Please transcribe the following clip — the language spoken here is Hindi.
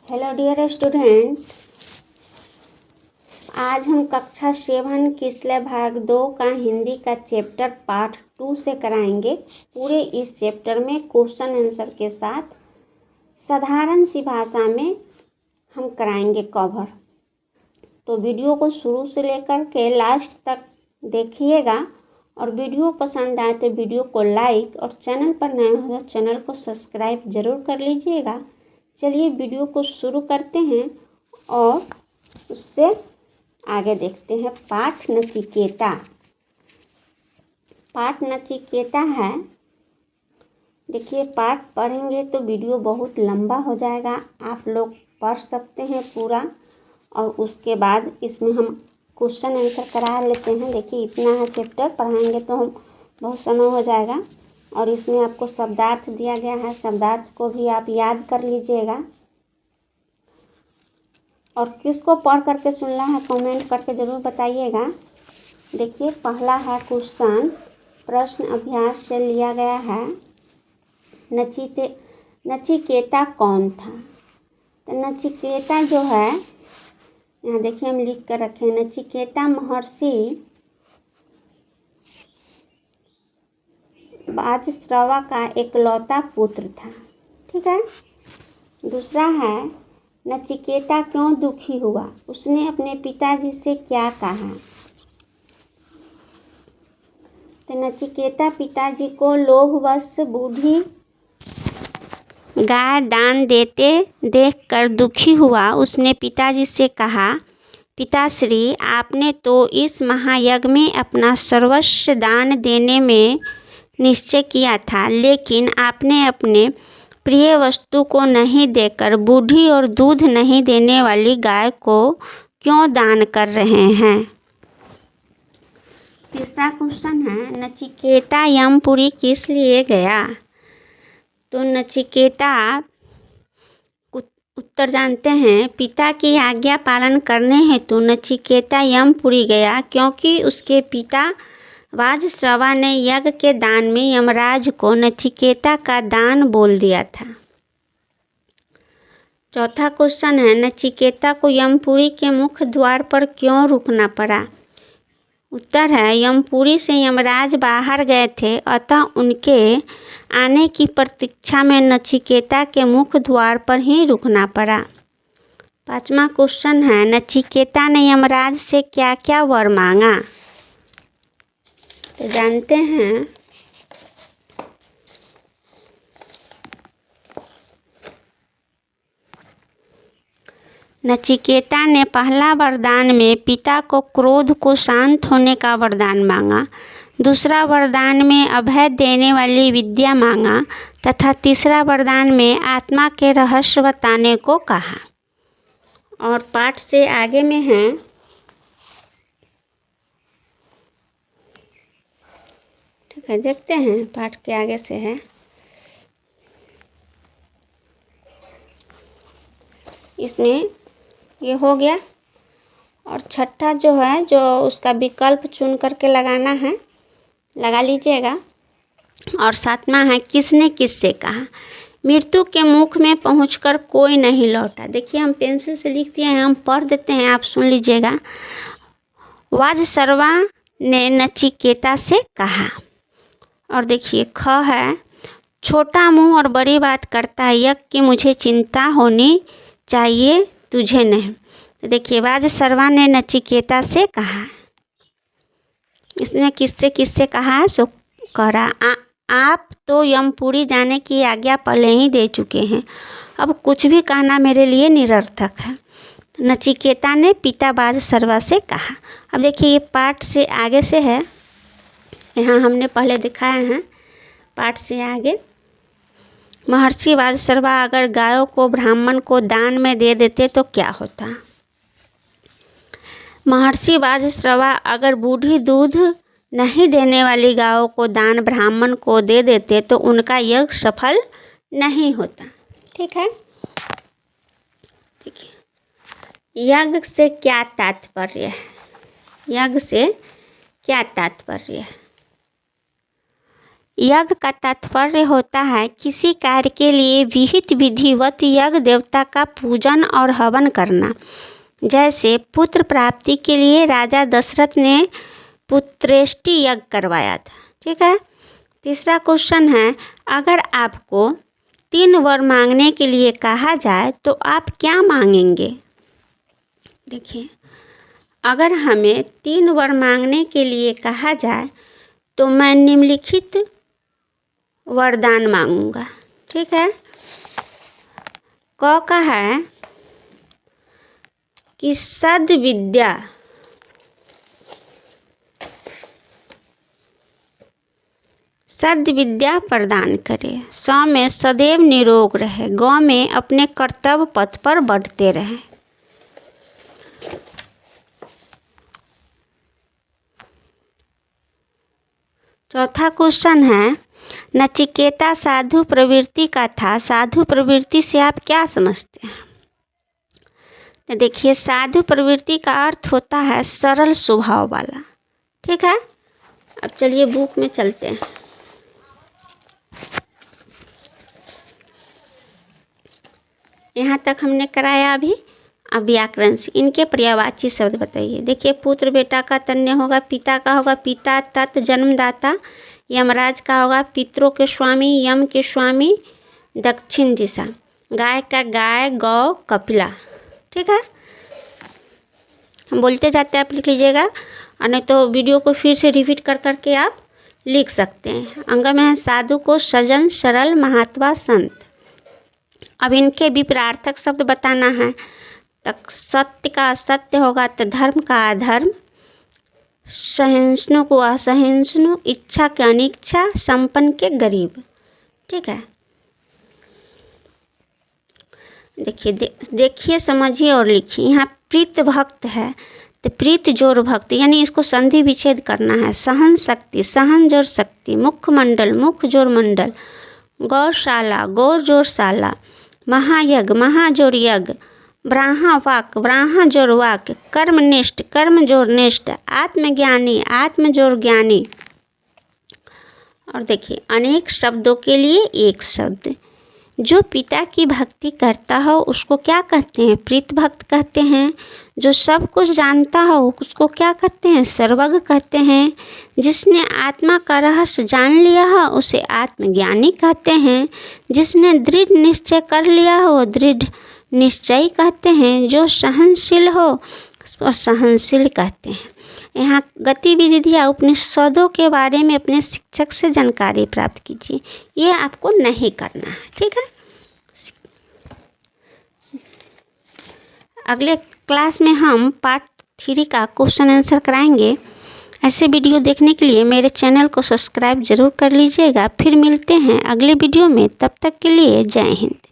हेलो डियर स्टूडेंट, आज हम कक्षा 7 किसले भाग 2 का हिंदी का चैप्टर पार्ट 2 से कराएंगे। पूरे इस चैप्टर में क्वेश्चन आंसर के साथ साधारण सी भाषा में हम कराएंगे कवर। तो वीडियो को शुरू से लेकर के लास्ट तक देखिएगा और वीडियो पसंद आए तो वीडियो को लाइक और चैनल पर नए हो तो चैनल को सब्सक्राइब ज़रूर कर लीजिएगा। चलिए वीडियो को शुरू करते हैं और उससे आगे देखते हैं। पाठ नचिकेता। पाठ नचिकेता है। देखिए, पाठ पढ़ेंगे तो वीडियो बहुत लंबा हो जाएगा, आप लोग पढ़ सकते हैं पूरा और उसके बाद इसमें हम क्वेश्चन आंसर करा लेते हैं। देखिए, इतना है चैप्टर, पढ़ाएंगे तो हम बहुत समय हो जाएगा। और इसमें आपको शब्दार्थ दिया गया है, शब्दार्थ को भी आप याद कर लीजिएगा। और किसको पढ़ करके सुनना है कमेंट करके ज़रूर बताइएगा। देखिए, पहला है क्वेश्चन, प्रश्न अभ्यास से लिया गया है। नचिकेता कौन था? तो नचिकेता जो है, यहाँ देखिए हम लिख कर रखे हैं, नचिकेता महर्षि वाजश्रवा का एकलौता पुत्र था। ठीक है। दूसरा है, नचिकेता क्यों दुखी हुआ? उसने अपने पिताजी से क्या कहा? तो नचिकेता पिताजी को लोभवश बूढ़ी गाय दान देते देखकर दुखी हुआ। उसने पिताजी से कहा, पिताश्री, आपने तो इस महायज्ञ में अपना सर्वस्व दान देने में निश्चय किया था, लेकिन आपने अपने प्रिय वस्तु को नहीं देकर बूढ़ी और दूध नहीं देने वाली गाय को क्यों दान कर रहे हैं? तीसरा क्वेश्चन है, नचिकेता यमपुरी किस लिए गया? तो नचिकेता उत्तर जानते हैं, पिता की आज्ञा पालन करने हेतु नचिकेता यमपुरी गया, क्योंकि उसके पिता वाजश्रवा ने यज्ञ के दान में यमराज को नचिकेता का दान बोल दिया था। चौथा क्वेश्चन है, नचिकेता को यमपुरी के मुख्य द्वार पर क्यों रुकना पड़ा? उत्तर है, यमपुरी से यमराज बाहर गए थे, अतः उनके आने की प्रतीक्षा में नचिकेता के मुख्य द्वार पर ही रुकना पड़ा। पांचवा क्वेश्चन है, नचिकेता ने यमराज से क्या क्या वर मांगा? तो जानते हैं, नचिकेता ने पहला वरदान में पिता को क्रोध को शांत होने का वरदान मांगा, दूसरा वरदान में अभय देने वाली विद्या मांगा तथा तीसरा वरदान में आत्मा के रहस्य बताने को कहा। और पाठ से आगे में है, ठीक है, देखते हैं पाठ के आगे से है। इसमें ये हो गया और छठा जो है, जो उसका विकल्प चुन करके लगाना है, लगा लीजिएगा। और सातवां है, किसने किससे कहा? मृत्यु के मुख में पहुंचकर कोई नहीं लौटा। देखिए, हम पेंसिल से लिख दिए हैं, हम पढ़ देते हैं, आप सुन लीजिएगा। वाजश्रवा ने नचिकेता से कहा। और देखिए, ख है, छोटा मुंह और बड़ी बात करता है, यज्ञ की मुझे चिंता होनी चाहिए, तुझे नहीं। तो देखिए, वाजश्रवा ने नचिकेता से कहा, इसने किससे किससे कहा है? सो कह रहा, आप तो यमपुरी जाने की आज्ञा पहले ही दे चुके हैं, अब कुछ भी कहना मेरे लिए निरर्थक है। नचिकेता ने पिता वाजश्रवा से कहा। अब देखिए, ये पाठ से आगे से है, यहाँ हमने पहले दिखाया है। पाठ से आगे, महर्षि वाजश्रवा अगर गायों को ब्राह्मण को दान में दे देते तो क्या होता? महर्षि वाजश्रवा अगर बूढ़ी दूध नहीं देने वाली गायों को दान ब्राह्मण को दे देते तो उनका यज्ञ सफल नहीं होता। ठीक है। ठीक है, यज्ञ से क्या तात्पर्य है? यज्ञ से क्या तात्पर्य है? यज्ञ का तात्पर्य होता है किसी कार्य के लिए विहित विधिवत यज्ञ देवता का पूजन और हवन करना। जैसे पुत्र प्राप्ति के लिए राजा दशरथ ने पुत्रेष्टि यज्ञ करवाया था। ठीक है। तीसरा क्वेश्चन है, अगर आपको 3 वर मांगने के लिए कहा जाए तो आप क्या मांगेंगे? देखिए, अगर हमें 3 वर मांगने के लिए कहा जाए तो मैं निम्नलिखित वरदान मांगूंगा। ठीक है। क का है कि सद्विद्या, सद्विद्या प्रदान करे। स में सदैव निरोग रहे। ग में अपने कर्तव्य पथ पर बढ़ते रहे। चौथा क्वेश्चन है, नचिकेता साधु प्रवृत्ति का था। साधु प्रवृत्ति से आप क्या समझते हैं? तो देखिए, साधु प्रवृत्ति का अर्थ होता है सरल स्वभाव वाला। ठीक है। अब चलिए बुक में चलते हैं। यहाँ तक हमने कराया अभी। अब व्याकरण से इनके पर्यायवाची शब्द बताइए। देखिए, पुत्र बेटा का तन्य होगा, पिता का होगा पिता तत् जन्मदाता, यमराज का होगा पितरों के स्वामी, यम के स्वामी दक्षिण दिशा, गाय का गाय, गौ कपिला। ठीक है। हम बोलते जाते हैं, आप लिख लीजिएगा, और नहीं तो वीडियो को फिर से रिपीट कर करके आप लिख सकते हैं। अंग में है साधु को सजन, सरल, महात्मा, संत। अब इनके विपरार्थक शब्द बताना है। तक सत्य का असत्य होगा तो धर्म का अधर्म, सहिष्णु को असहिष्णु, इच्छा के अनिच्छा, संपन्न के गरीब। ठीक है। देखिए समझिए और लिखिए। यहाँ प्रीत भक्त है तो प्रीत जोर भक्त, यानी इसको संधि विच्छेद करना है। सहन शक्ति, सहन जोर शक्ति, मुखमंडल, मुख जोर मंडल, गौशाला, गौ जोर शाला, महायज्ञ, महाजोर यज्ञ, ब्राह्मण वाक, ब्राह्मण जोर वाक, कर्मनिष्ठ, कर्म जोर निष्ठ, आत्मज्ञानी, आत्म जोर ज्ञानी। और देखिए, अनेक शब्दों के लिए एक शब्द। जो पिता की भक्ति करता हो उसको क्या कहते हैं? प्रीत भक्त कहते हैं। जो सब कुछ जानता हो उसको क्या कहते हैं? सर्वज्ञ कहते हैं। जिसने आत्मा का रहस्य जान लिया हो उसे आत्मज्ञानी कहते हैं। जिसने दृढ़ निश्चय कर लिया हो दृढ़ निश्चयी कहते हैं। जो सहनशील हो उसको सहनशील कहते हैं। यहाँ गतिविधियाँ उपनिषदों के बारे में अपने शिक्षक से जानकारी प्राप्त कीजिए। ये आपको नहीं करना है। ठीक है। अगले क्लास में हम पार्ट 3 का क्वेश्चन आंसर कराएंगे। ऐसे वीडियो देखने के लिए मेरे चैनल को सब्सक्राइब जरूर कर लीजिएगा। फिर मिलते हैं अगले वीडियो में। तब तक के लिए जय हिंद।